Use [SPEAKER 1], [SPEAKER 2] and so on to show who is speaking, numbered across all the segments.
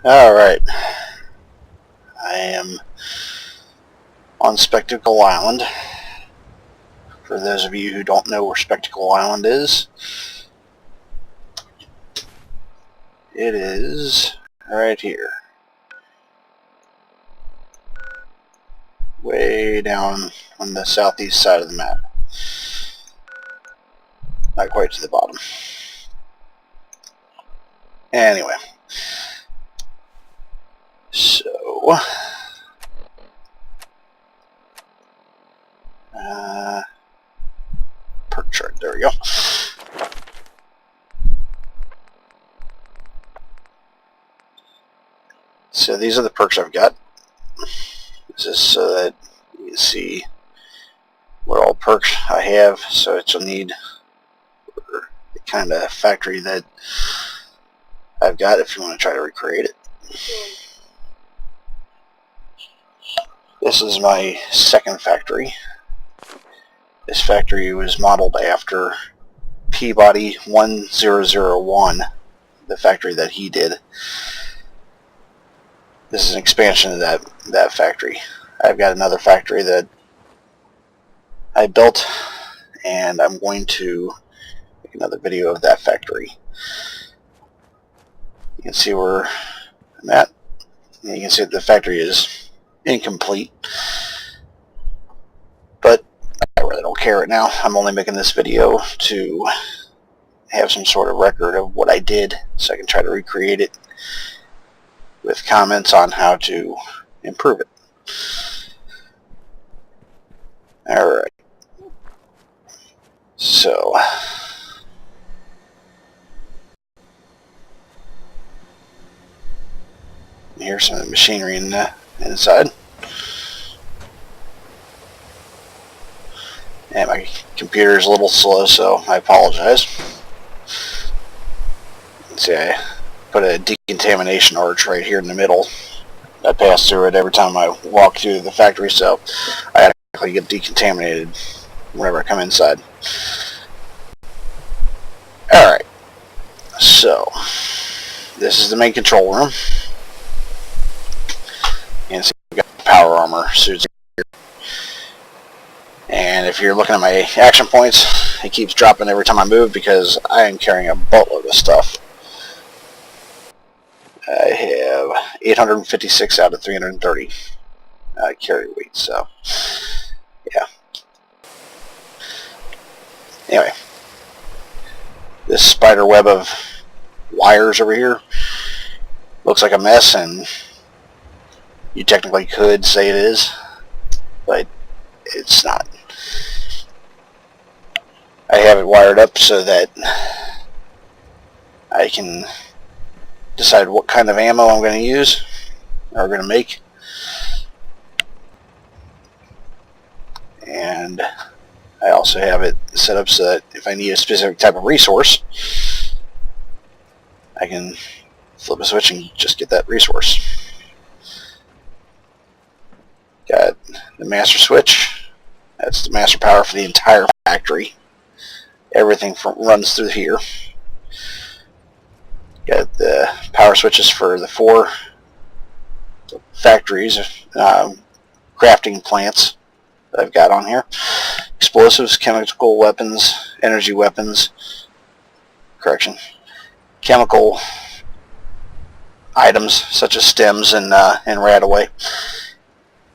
[SPEAKER 1] Alright, I am on Spectacle Island. For those of you who don't know where Spectacle Island is, it is right here. Way down on the southeast side of the map. Not quite to the bottom. Anyway. So, perk chart, there we go. So these are the perks I've got. This is so that you can see what all perks I have, so it's a need for the kind of factory that I've got if you want to try to recreate it. This is my second factory. This factory was modeled after Peabody 1001, the factory that he did. This is an expansion of that factory. I've got another factory that I built, and I'm going to make another video of that factory. You can see where I'm at. And you can see that the factory is incomplete, but I really don't care right now. I'm only making this video to have some sort of record of what I did, so I can try to recreate it with comments on how to improve it. Alright, so here's some of the machinery inside. And my computer is a little slow, so I apologize. Let's see, I put a decontamination arch right here in the middle. I pass through it every time I walk through the factory, so I actually get decontaminated whenever I come inside. Alright, so this is the main control room. You can see we've got power armor suits here. And if you're looking at my action points, it keeps dropping every time I move because I am carrying a boatload of stuff. I have 856 out of 330 carry weight, so yeah. Anyway, this spider web of wires over here looks like a mess, and you technically could say it is, but it's not. I have it wired up so that I can decide what kind of ammo I'm going to use or going to make, and I also have it set up so that if I need a specific type of resource, I can flip a switch and just get that resource. Got the master switch. That's the master power for the entire factory. Everything runs through here. Got the power switches for the 4 factories, crafting plants that I've got on here. Explosives, chemical weapons, energy weapons, chemical items such as stems and radaway,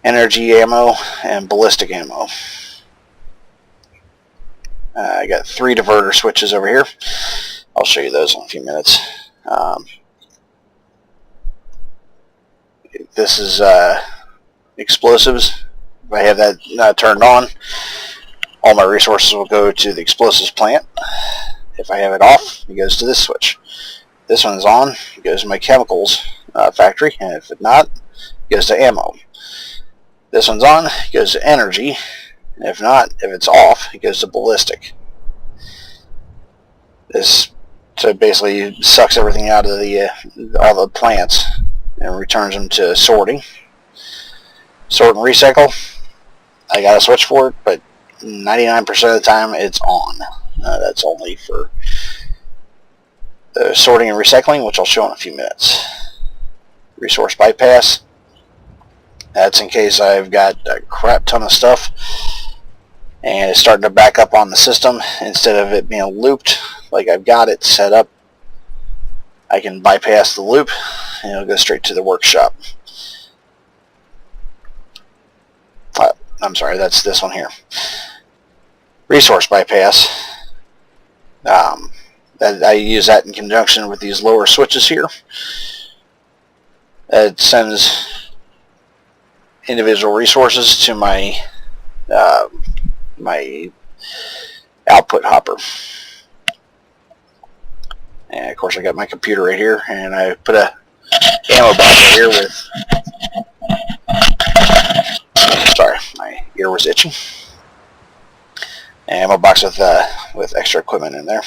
[SPEAKER 1] energy ammo, and ballistic ammo. I got 3 diverter switches over here. I'll show you those in a few minutes. This is explosives. If I have that turned on, all my resources will go to the explosives plant. If I have it off, it goes to this switch. This one's on, it goes to my chemicals factory, and if it's not, it goes to ammo. This one's on, it goes to energy, and if not, if it's off, it goes to ballistic. This so basically sucks everything out of all the plants and returns them to sorting. Sort and recycle, I got a switch for it, but 99% of the time it's on. That's only for the sorting and recycling, which I'll show in a few minutes. resource bypass. That's in case I've got a crap ton of stuff and it's starting to back up on the system. Instead of it being looped like I've got it set up, I can bypass the loop and it'll go straight to the workshop. I'm sorry, that's this one here. Resource bypass. I use that in conjunction with these lower switches here. It sends individual resources to my my output hopper. And of course I got my computer right here, and I put a ammo box right here with, sorry, my ear was itching. An ammo box with extra equipment in there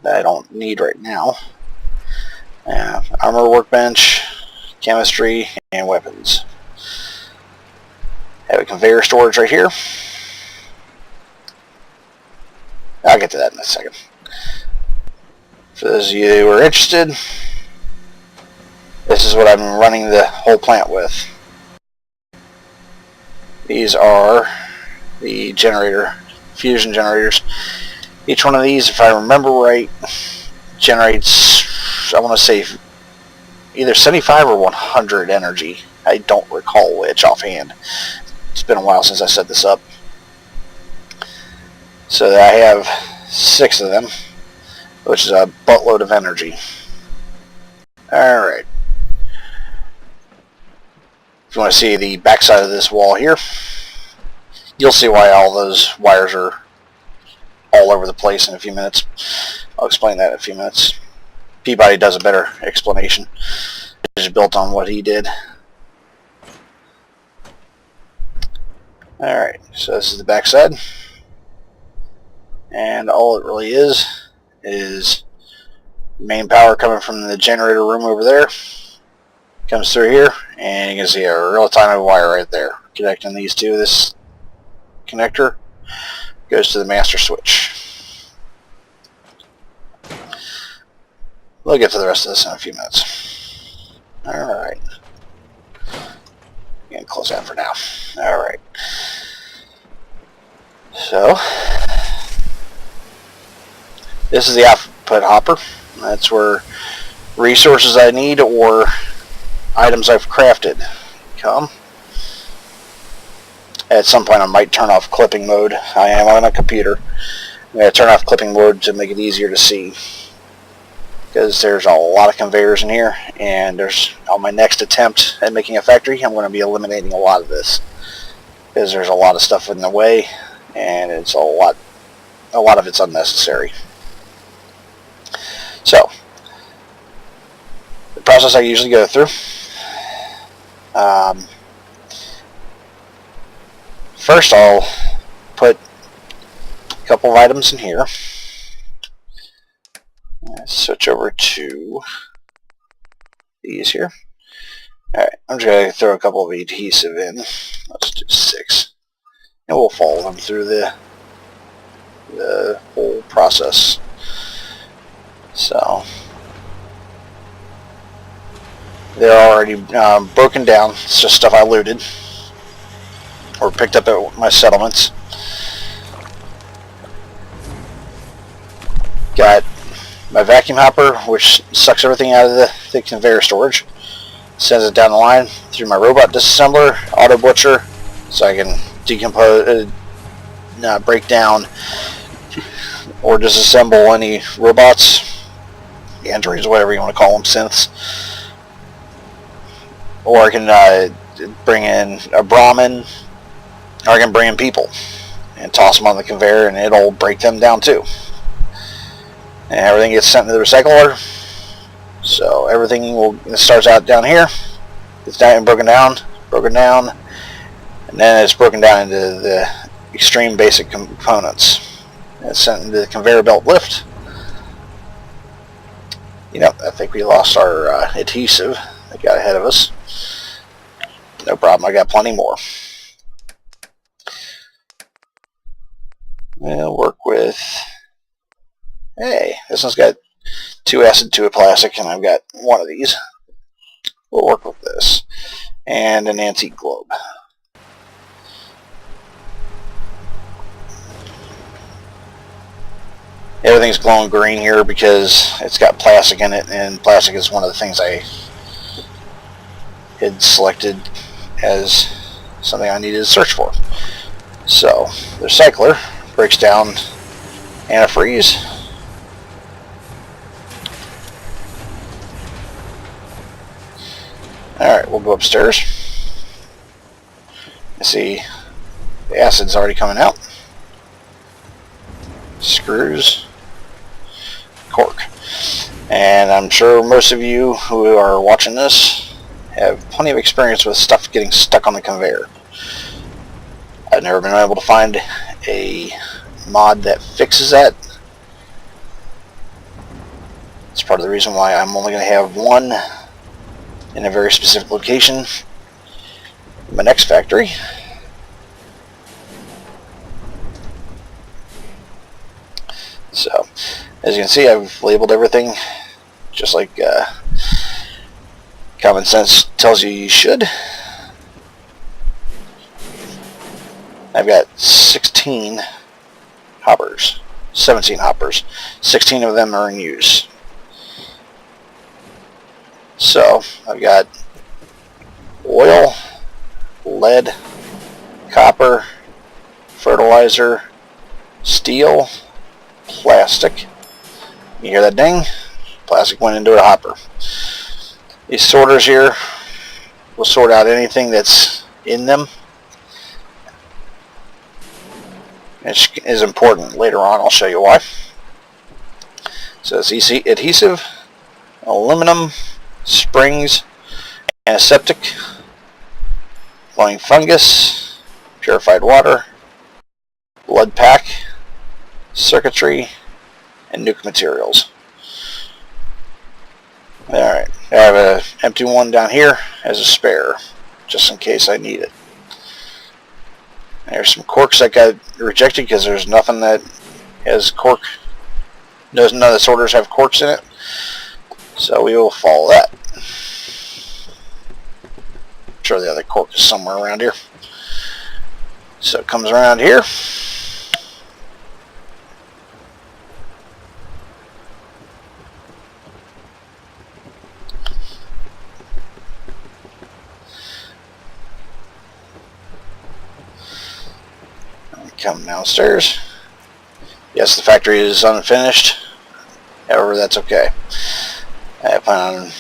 [SPEAKER 1] that I don't need right now. Armor workbench, chemistry, and weapons. Have a conveyor storage right here. I'll get to that in a second. For those of you who are interested, this is what I'm running the whole plant with. These are the fusion generators. Each one of these, if I remember right, generates, I want to say, either 75 or 100 energy. I don't recall which offhand. It's been a while since I set this up. So I have 6 of them, which is a buttload of energy. Alright. If you want to see the backside of this wall here, you'll see why all those wires are all over the place in a few minutes. I'll explain that in a few minutes. Peabody does a better explanation. It's built on what he did. Alright, so this is the backside. And all it really is main power coming from the generator room over there. Comes through here, and you can see a real tiny wire right there connecting these two. This connector goes to the master switch. We'll get to the rest of this in a few minutes. Alright. Getting close out for now. Alright. So, this is the output hopper. That's where resources I need or items I've crafted come. At some point I might turn off clipping mode. I am on a computer. I'm going to turn off clipping mode to make it easier to see, because there's a lot of conveyors in here, and on my next attempt at making a factory, I'm going to be eliminating a lot of this, because there's a lot of stuff in the way, and it's a lot of it's unnecessary. So, the process I usually go through, first I'll put a couple of items in here. Switch over to these here. Alright, I'm just going to throw a couple of adhesive in. Let's do 6. And we'll follow them through the whole process. So, they're already broken down. It's just stuff I looted or picked up at my settlements. Got my vacuum hopper, which sucks everything out of the conveyor storage, sends it down the line through my robot disassembler, auto butcher, so I can decompose, break down or disassemble any robots, androids, whatever you want to call them, synths. Or I can bring in a Brahmin, or I can bring in people and toss them on the conveyor, and it'll break them down too. And everything gets sent to the recycler. So everything starts out down here, gets down and broken down, and then it's broken down into the extreme basic components. And it's sent into the conveyor belt lift. I think we lost our adhesive that got ahead of us. No problem, I got plenty more. We'll work with, hey, this one's got 2 acid, 2 a plastic, and I've got 1 of these. we'll work with this. And an antique globe. Everything's glowing green here because it's got plastic in it, and plastic is one of the things I had selected as something I needed to search for. So the recycler breaks down antifreeze. Alright, we'll go upstairs. You see the acid's already coming out. Screws, cork. And I'm sure most of you who are watching this have plenty of experience with stuff getting stuck on the conveyor. I've never been able to find a mod that fixes that. It's part of the reason why I'm only going to have one in a very specific location in my next factory. So, as you can see, I've labeled everything just like common sense tells you should. I've got 16 hoppers, 17 hoppers. 16 of them are in use. So, I've got oil, lead, copper, fertilizer, steel, plastic. You hear that ding? Plastic went into a hopper. These sorters here will sort out anything that's in them. Which is important. Later on I'll show you why. So it's adhesive, aluminum, springs, antiseptic, flowing fungus, purified water, blood pack, circuitry, and nuke materials. Alright, I have an empty one down here as a spare, just in case I need it. There's some corks that got rejected because there's nothing that has cork. None of the sorters have corks in it. So we will follow that. I'm sure the other cork is somewhere around here. So it comes around here. Come downstairs. Yes, the factory is unfinished. However, that's okay. I plan on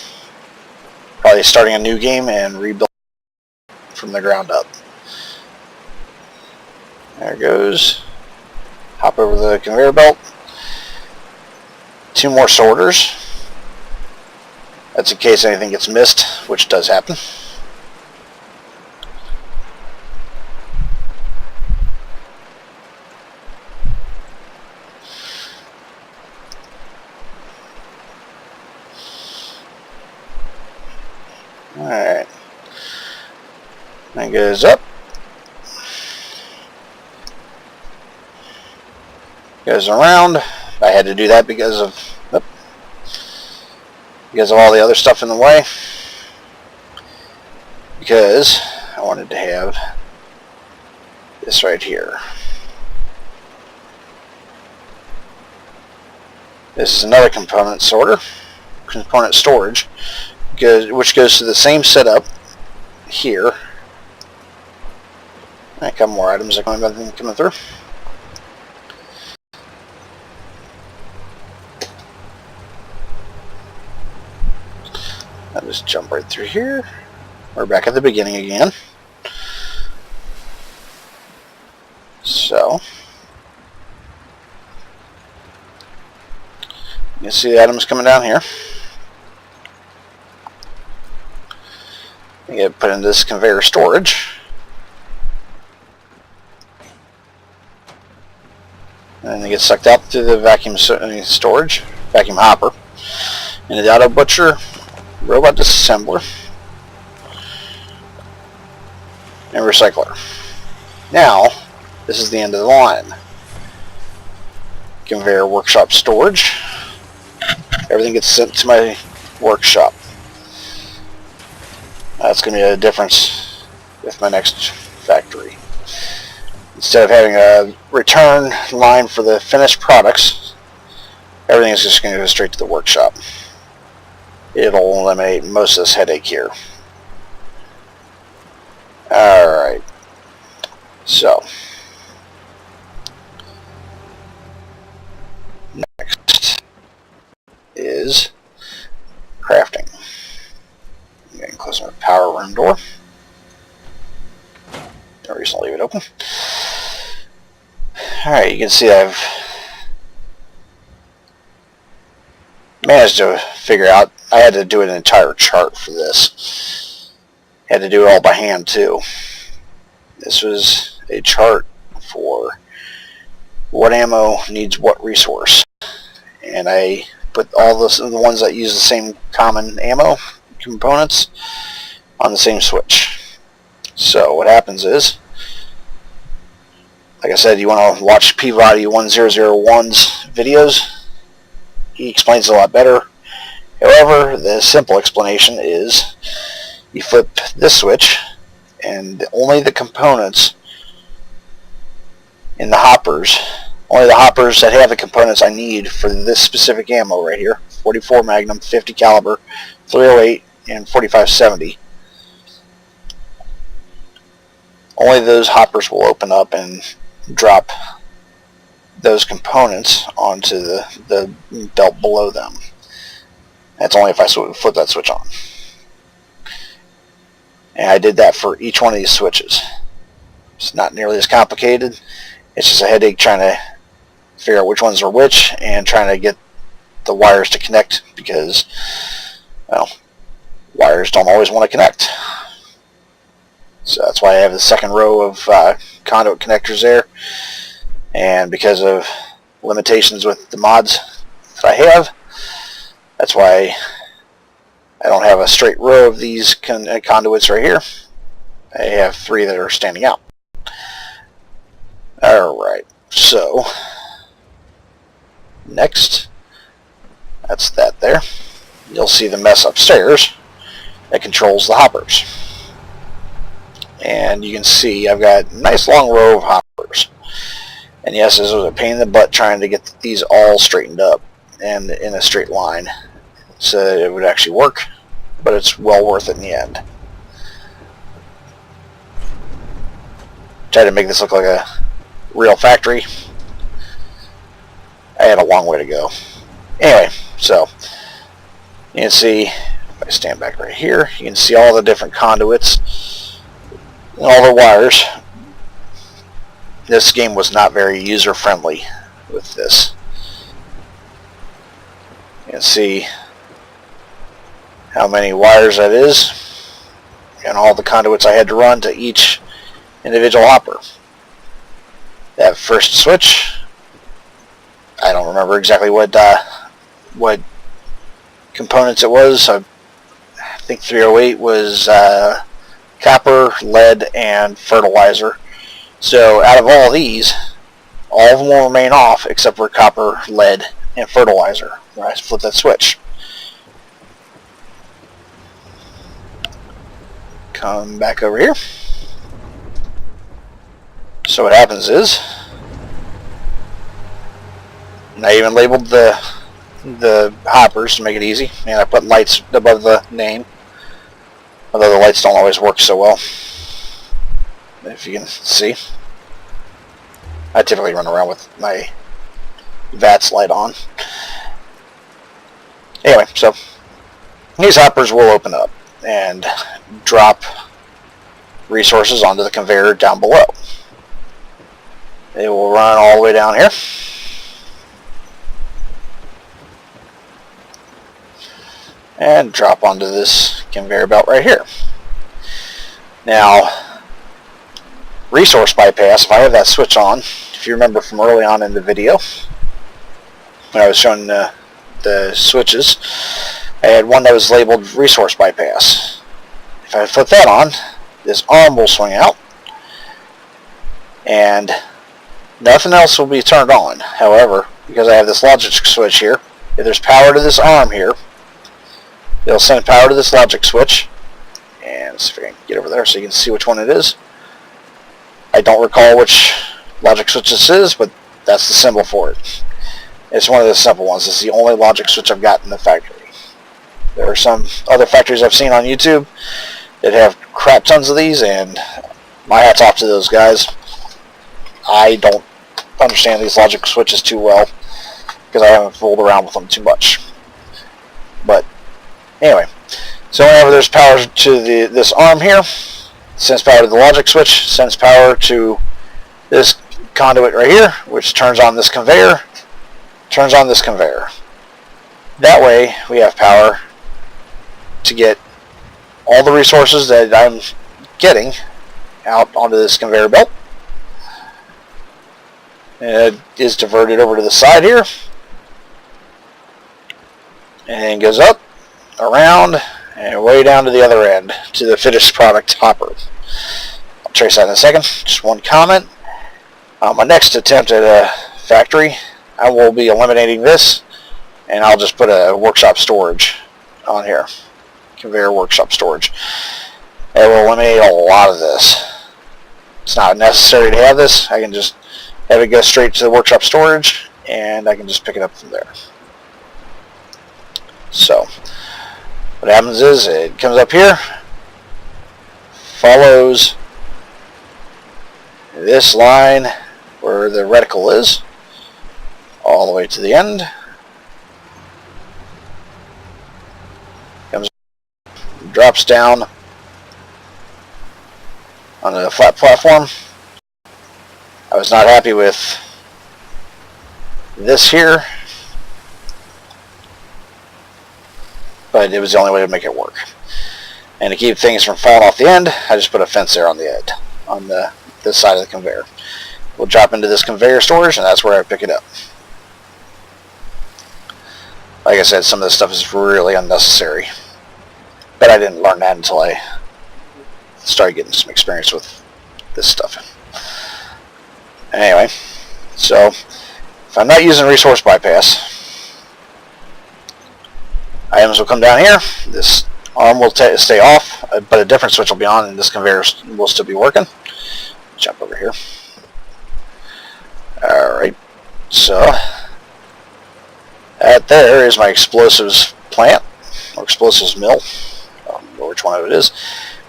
[SPEAKER 1] probably starting a new game and rebuilding from the ground up. There it goes. Hop over the conveyor belt. 2 more sorters. That's in case anything gets missed, which does happen. Alright. That goes up. Goes around. I had to do that because of all the other stuff in the way. Because I wanted to have this right here. This is another component sorter, component storage, which goes to the same setup here. A couple more items are coming through. I'll just jump right through here. We're back at the beginning again. So you can see the items coming down here. You get put into this conveyor storage. And then they get sucked out through the vacuum storage, vacuum hopper, into the auto butcher, robot disassembler, and recycler. Now, this is the end of the line. Conveyor workshop storage. Everything gets sent to my workshop. That's going to be a difference with my next factory. Instead of having a return line for the finished products, everything is just going to go straight to the workshop. It'll eliminate most of this headache here. Alright, so next is crafting. I'm going to close my power room door. No reason to leave it open. Alright, you can see I've managed to figure out, I had to do an entire chart for this. Had to do it all by hand too. This was a chart for what ammo needs what resource. And I put all the ones that use the same common ammo components on the same switch. So what happens is, like I said, you want to watch Peabody 1001's videos. He explains it a lot better. However, the simple explanation is you flip this switch and only the components in the hoppers, only the hoppers that have the components I need for this specific ammo right here, 44 Magnum, 50 caliber, 308, and 4570. Only those hoppers will open up and drop those components onto the belt below them. That's only if I flip that switch on. And I did that for each one of these switches. It's not nearly as complicated. It's just a headache trying to figure out which ones are which and trying to get the wires to connect, because, well, wires don't always want to connect. So that's why I have the second row of conduit connectors there. And because of limitations with the mods that I have, that's why I don't have a straight row of these conduits right here. I have 3 that are standing out. Alright, so next, that's that there. You'll see the mess upstairs that controls the hoppers. And you can see I've got a nice long row of hoppers. And yes, this was a pain in the butt trying to get these all straightened up and in a straight line so that it would actually work, but it's well worth it in the end. Tried to make this look like a real factory. I had a long way to go. Anyway, so you can see, if I stand back right here, you can see all the different conduits and all the wires. This game was not very user friendly with this. You can see how many wires that is and all the conduits I had to run to each individual hopper. That first switch, I don't remember exactly what components it was. I think 308 was copper, lead, and fertilizer. So out of all these, all of them will remain off except for copper, lead, and fertilizer when I flip that switch. Come back over here. So what happens is, and I even labeled the hoppers to make it easy, and I put lights above the name, although the lights don't always work so well. If you can see, I typically run around with my VATS light on. Anyway, so these hoppers will open up and drop resources onto the conveyor down below. They will run all the way down here. And drop onto this conveyor belt right here. Now, resource bypass, if I have that switch on, if you remember from early on in the video, when I was showing the switches, I had one that was labeled resource bypass. If I flip that on, this arm will swing out, and nothing else will be turned on. However, because I have this logic switch here, if there's power to this arm here, it'll send power to this logic switch, and And see if I can get over there so you can see which one it is. I don't recall which logic switch this is, but that's the symbol for it. It's one of the simple ones. It's the only logic switch I've got in the factory. There are some other factories I've seen on YouTube that have crap tons of these, and my hat's off to those guys. I don't understand these logic switches too well because I haven't fooled around with them too much. But anyway, so whenever there's power to this arm here, sends power to the logic switch, sends power to this conduit right here, which turns on this conveyor, turns on this conveyor. That way we have power to get all the resources that I'm getting out onto this conveyor belt. And it is diverted over to the side here, and goes up, around, and way down to the other end to the finished product hopper. I'll trace that in a second. Just one comment. My next attempt at a factory, I will be eliminating this, and I'll just put a workshop storage on here. Conveyor workshop storage. It will eliminate a lot of this. It's not necessary to have this. I can just have it go straight to the workshop storage, and I can just pick it up from there. So what happens is it comes up here, follows this line where the reticle is all the way to the end, comes, drops down on a flat platform. I was not happy with this here, but it was the only way to make it work. And to keep things from falling off the end, I just put a fence there on the end, on this side of the conveyor. We'll drop into this conveyor storage, and that's where I pick it up. Like I said, some of this stuff is really unnecessary, but I didn't learn that until I started getting some experience with this stuff. Anyway, so if I'm not using resource bypass, items will come down here. This arm will stay off, but a different switch will be on, and this conveyor will still be working. Jump over here. Alright, so that there is my explosives plant, or explosives mill, or which one of it is.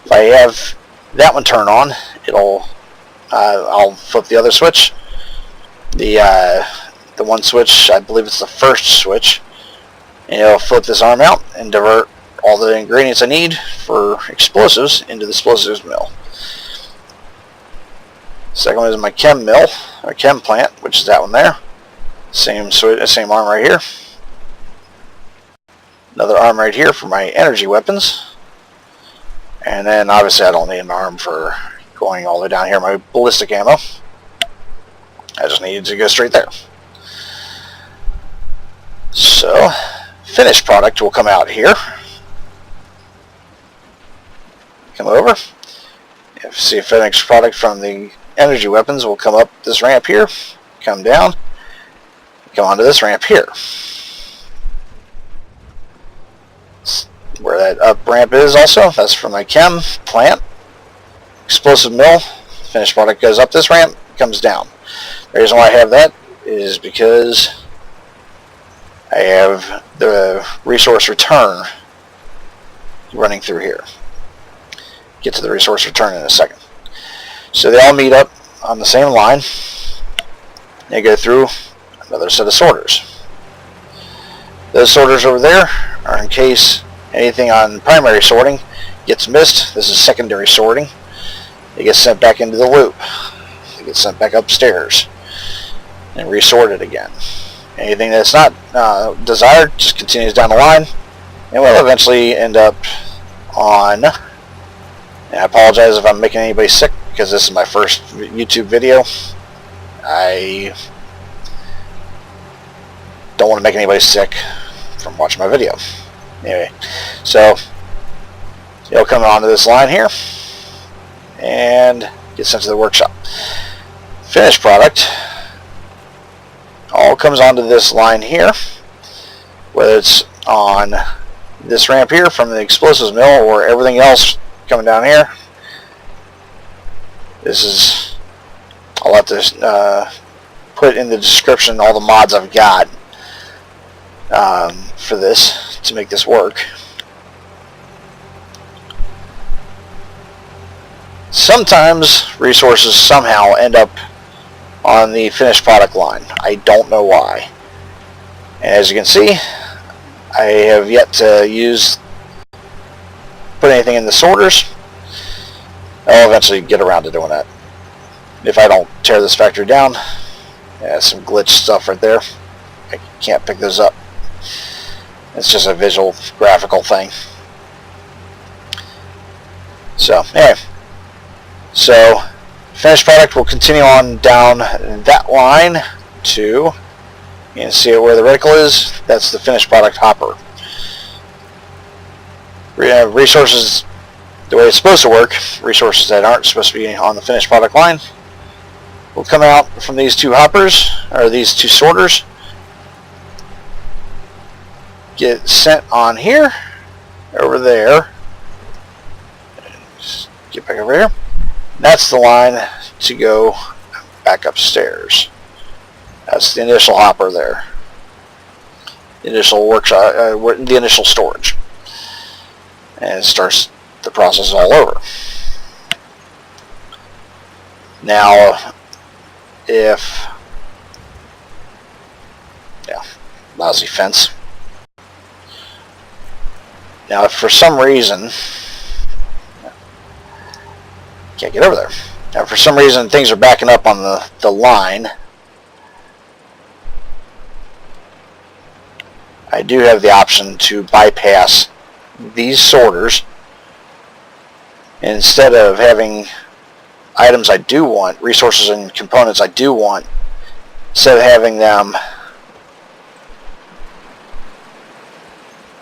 [SPEAKER 1] If I have that one turned on, it'll I'll flip the other switch. The one switch, I believe it's the first switch, and it'll flip this arm out and divert all the ingredients I need for explosives into the explosives mill. Second one is my chem mill, or chem plant, which is that one there. Same arm right here. Another arm right here for my energy weapons. And then obviously I don't need an arm for going all the way down here, my ballistic ammo. I just needed to go straight there. So, finished product will come out here. Come over. You see a finished product from the energy weapons will come up this ramp here, come down, come onto this ramp here. Where that up ramp is also, that's from my chem plant. Explosive mill, finished product goes up this ramp, comes down. The reason why I have that is because I have the resource return running through here. Get to the resource return in a second. So they all meet up on the same line. They go through another set of sorters. Those sorters over there are in case anything on primary sorting gets missed. This is secondary sorting. It gets sent back into the loop. It gets sent back upstairs and resorted again. Anything that's not desired just continues down the line and will eventually end up on, and I apologize if I'm making anybody sick because this is my first YouTube video. I don't want to make anybody sick from watching my video. Anyway, so it'll come onto this line here and get sent to the workshop. Finished product all comes onto this line here, whether it's on this ramp here from the explosives mill or everything else coming down here. This is, I'll have to put in the description all the mods I've got for this to make this work. Sometimes resources somehow end up on the finished product line. I don't know why. And as you can see, I have yet to put anything in the sorters. I'll eventually get around to doing that. If I don't tear this factory down, yeah, some glitch stuff right there. I can't pick those up. It's just a visual, graphical thing. So, anyway. So, finished product will continue on down that line to, you can see where the reticle is. That's the finished product hopper. Resources, the way it's supposed to work, resources that aren't supposed to be on the finished product line will come out from these two hoppers, or these two sorters, get sent on here, over there, just get back over here. That's the line to go back upstairs. That's the initial hopper there. The initial workshop, the initial storage. And it starts the process all over. Now, if, yeah, lousy fence. Now, if for some reason, can't get over there. Now, for some reason, things are backing up on the line. I do have the option to bypass these sorters. Instead of having items I do want, resources and components I do want, instead of having them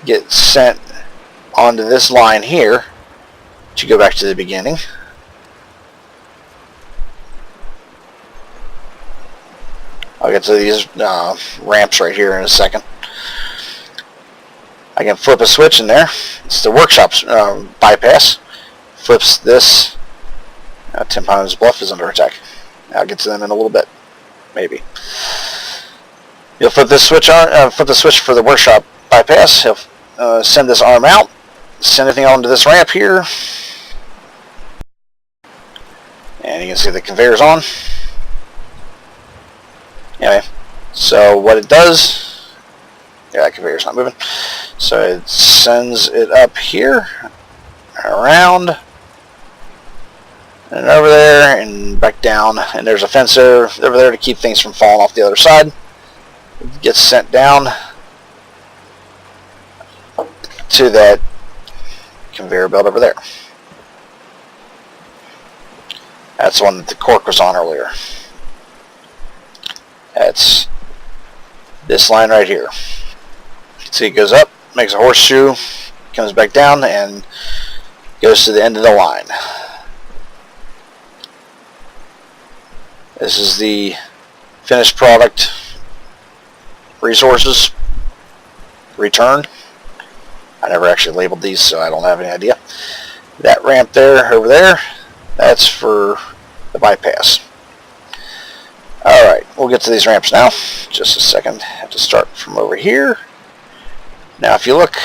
[SPEAKER 1] get sent onto this line here, to go back to the beginning, I'll get to these ramps right here in a second. I can flip a switch in there. It's the workshop's bypass. Flips this. Tim Pines Bluff is under attack. I'll get to them in a little bit, maybe. You'll flip this switch on. Flip the switch for the workshop bypass. He'll send this arm out. Send everything onto this ramp here. And you can see the conveyor's on. Anyway, so what it does, yeah, that conveyor's not moving. So it sends it up here, around, and over there, and back down. And there's a fence over there to keep things from falling off the other side. It gets sent down to that conveyor belt over there. That's the one that the cork was on earlier. That's this line right here. See, it goes up, makes a horseshoe, comes back down, and goes to the end of the line. This is the finished product resources returned. I never actually labeled these, so I don't have any idea. That ramp there, over there, that's for the bypass. Alright, we'll get to these ramps now. Just a second. I have to start from over here. Now, if you look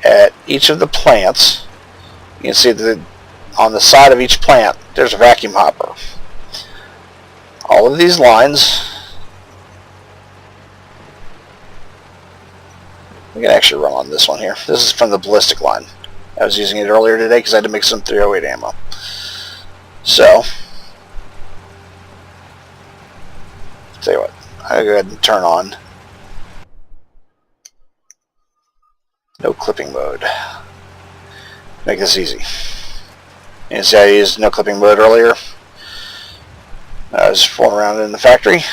[SPEAKER 1] at each of the plants, you can see that on the side of each plant, there's a vacuum hopper. All of these lines, we can actually run on this one here. This is from the ballistic line. I was using it earlier today because I had to make some 308 ammo. So, tell you what, I'll go ahead and turn on no clipping mode. Make this easy. You see I used no clipping mode earlier. I was fooling around in the factory.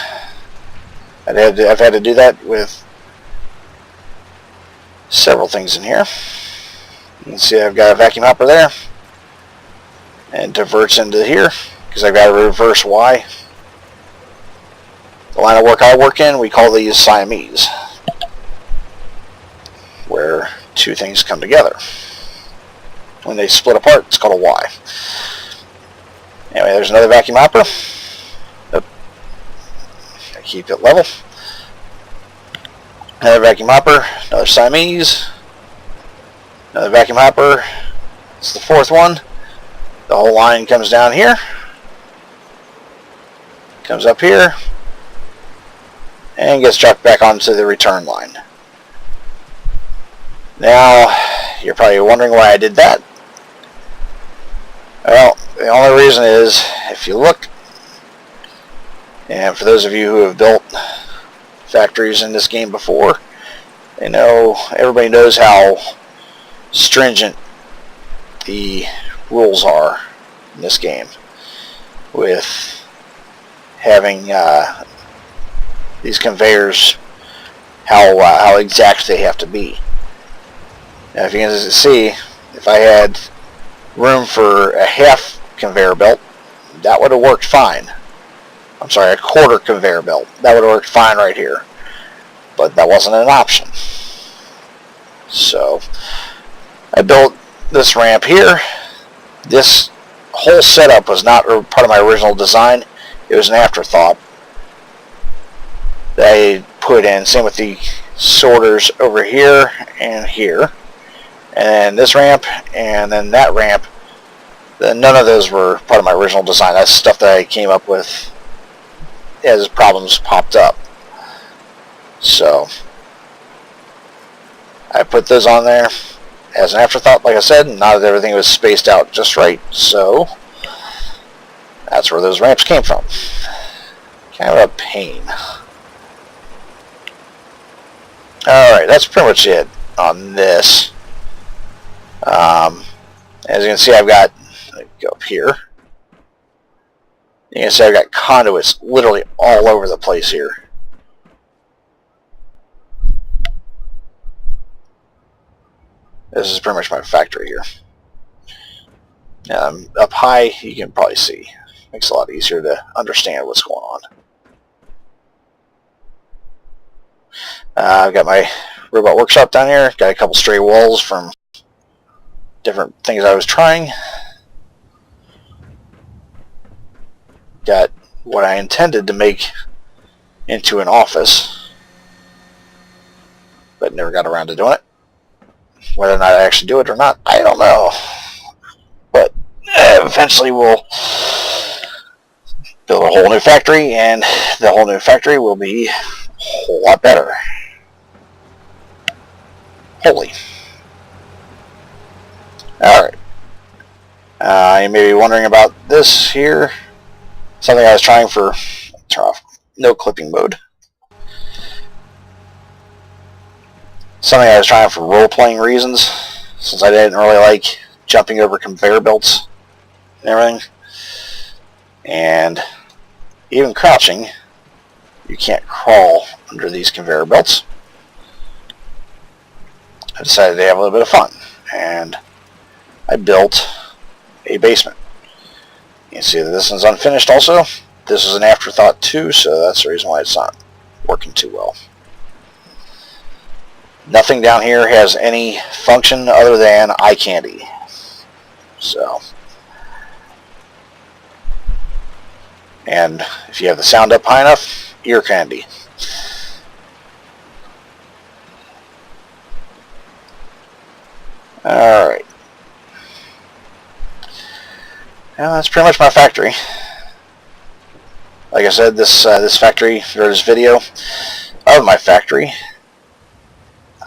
[SPEAKER 1] I've had to do that with several things in here. You can see I've got a vacuum hopper there, and diverts into here because I've got a reverse Y. The line of work I work in, we call these Siamese, where two things come together. when they split apart, it's called a Y. Anyway, there's another vacuum hopper. Keep it level. Another vacuum hopper, another Siamese, another vacuum hopper. It's the fourth one. The whole line comes down here, comes up here, and gets dropped back onto the return line. Now, you're probably wondering why I did that. Well, the only reason is, if you look, and for those of you who have built factories in this game before, they know, everybody knows how stringent the rules are in this game with having these conveyors, how exact they have to be. Now, if you can see, if I had room for a half conveyor belt, that would have worked fine. I'm sorry, a quarter conveyor belt. That would have worked fine right here. But that wasn't an option. So, I built this ramp here. This whole setup was not part of my original design. It was an afterthought that I put in. Same with the sorters over here and here. And then this ramp, and then that ramp. None of those were part of my original design. That's stuff that I came up with as problems popped up. So I put those on there as an afterthought, like I said. Not that everything was spaced out just right, so that's where those ramps came from. Kind of a pain. Alright, that's pretty much it on this. As you can see, I've got, go up here. You can see I've got conduits literally all over the place here. This is pretty much my factory here. Up high, you can probably see. Makes it a lot easier to understand what's going on. I've got my robot workshop down here. Got a couple stray walls from different things I was trying. Got what I intended to make into an office, but never got around to doing it. Whether or not I actually do it or not, I don't know. But eventually we'll build a whole new factory, and the whole new factory will be a whole lot better. Holy. Alright. You may be wondering about this here. Something I was trying for, turn off no clipping mode. Something I was trying for role-playing reasons, since I didn't really like jumping over conveyor belts and everything. And even crouching, you can't crawl under these conveyor belts. I decided to have a little bit of fun, and I built a basement. You can see that this one's unfinished also. This is an afterthought too, so that's the reason why it's not working too well. Nothing down here has any function other than eye candy. So, and if you have the sound up high enough, ear candy. Alright. Well, that's pretty much my factory. Like I said, this factory, or this video of my factory,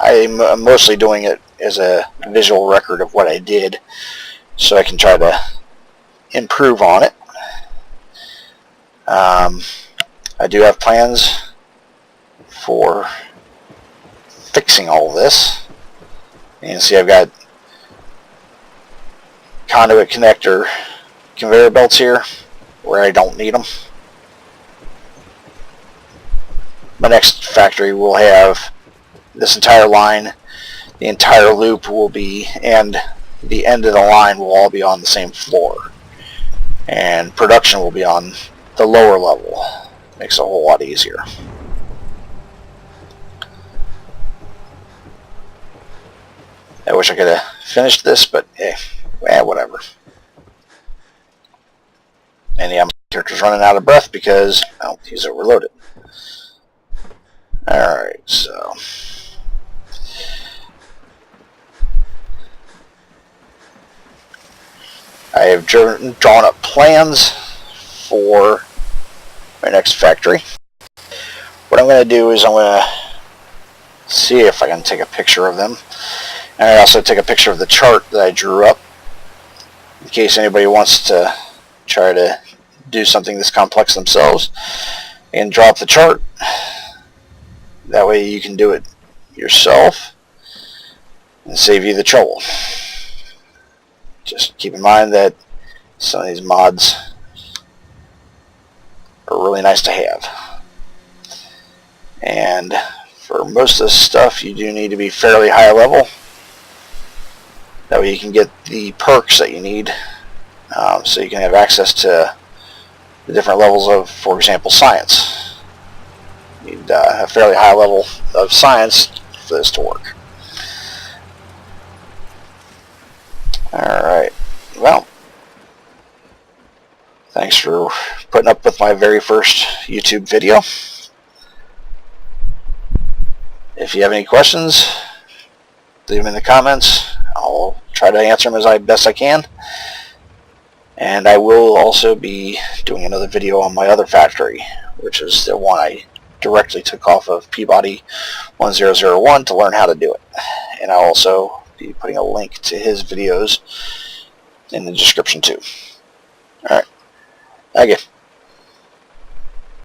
[SPEAKER 1] I'm mostly doing it as a visual record of what I did, so I can try to improve on it. I do have plans for fixing all this. You can see I've got conduit connector conveyor belts here where I don't need them. My next factory will have this entire line, the entire loop will be, and the end of the line will all be on the same floor, and production will be on the lower level. Makes it a whole lot easier. I wish I could have finished this, but hey, Whatever. And yeah, my character's running out of breath because, well, he's overloaded. Alright, so I have drawn up plans for my next factory. What I'm going to do is I'm going to see if I can take a picture of them. And I also take a picture of the chart that I drew up in case anybody wants to try to do something this complex themselves, and draw up the chart. That way you can do it yourself and save you the trouble. Just keep in mind that some of these mods are really nice to have. And for most of this stuff you do need to be fairly high level. That way you can get the perks that you need, so you can have access to the different levels of, for example, science. You need a fairly high level of science for this to work. Alright, well, thanks for putting up with my very first YouTube video. If you have any questions, leave them in the comments. I'll try to answer them as best I can. And I will also be doing another video on my other factory, which is the one I directly took off of Peabody 1001 to learn how to do it. And I'll also be putting a link to his videos in the description too. Alright, thank you.